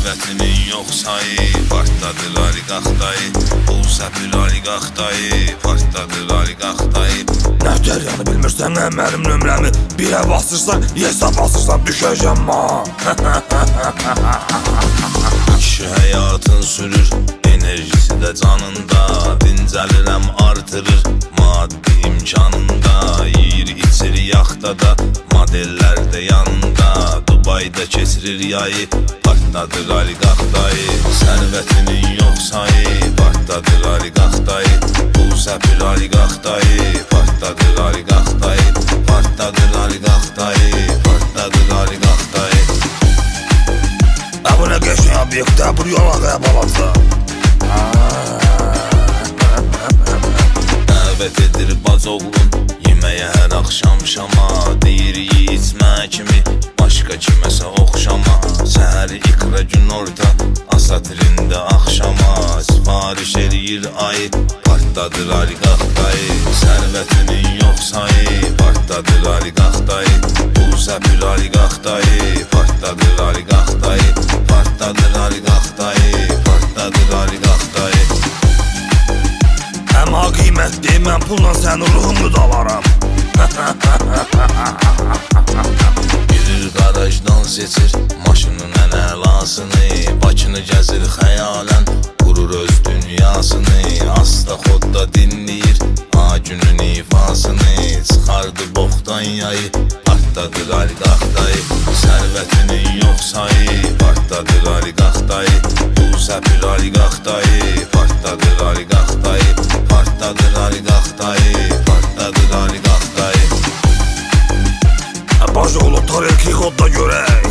Sərvətinin yox sayı, partladır oliqaxdayı. Pul səpir oliqaxdayı, partladır oliqaxdayı. Nə dəryanı bilmirsən, nə mənim nömrəmi. Birə basırsan, hesab basırsan, düşəcəm ma. Kişi həyatın sürür, enerjisi də canında. Dincəlirəm artırır, maddi imkanında. Yiyir içir yaxtada, modellər də yanında. Dubayda keçirir yayı, partladır oliqaxdayı. Sərvətinin yox sayı, partladır oliqaxdayı. Pul səpir oliqaxdayı, partladır oliqaxdayı. Partladır oliqaxdayı, partladır oliqaxdayı. Bu nə qəşəng obyektə, bu yola qəb alacaq. Dəvət edir bacoğlun, yeməyə hər axşam şama. Deyir içmə kimi, başqa kiməsə oxşama. Səhəri iqra gün orta, asatirində axşama. Sifariş eləyir ayı, partladır oliqaxdayı. Sərvətinin yox sayı, partladır oliqaxdayı. Pul səpir oliqaxdayı, partladır oliqaxdayı. Partladır oliqaxdayı, partladır oliqaxdayı. Həm ha qiymətli, mən pulla sənin ruhunu da alaram. Girir qarajdan seçir maşının ən əlasını. Bakını gəzir xəyalən, qurur öz dünyasını. Asta xodda dinləyir günün ifasını. Çıxardı boxdan yayı, partladır oliqaxdayı. Sərvətinin yox sayı, partladır oliqaxdayı. Pul səpir oliqaxdayı, partladır oliqaxdayı. Partladır oliqaxdayı, partladır oliqaxdayı. Bajoğlu tarelki kodda görək.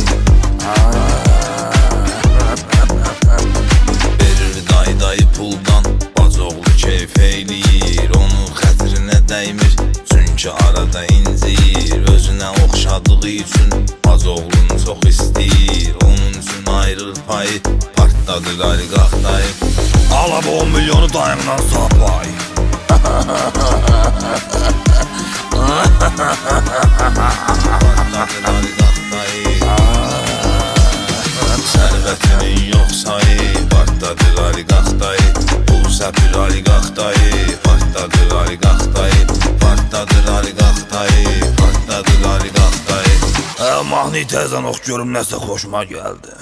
Verir dayı puldan, bacoğlu keyf eyləyir. Onun xətrinə dəymir, çünki arada inciyir. Özünə oxşadığı üçün bacoğlunu çox istəyir. Onun üçün ayrır payı, partladır oliqaxdayı. Ala bu 10 milyonu dayımdan sapay. Partladır oliqaxdayı. Sərvətinin yox sayı, partladır oliqaxdayı. Pul səpir oliqaxdayı, partladır oliqaxdayı. Partladır oliqaxdayı, partladır oliqaxdayı. Mahnı təzən ox görüm, nəsə xoşuma gəldi.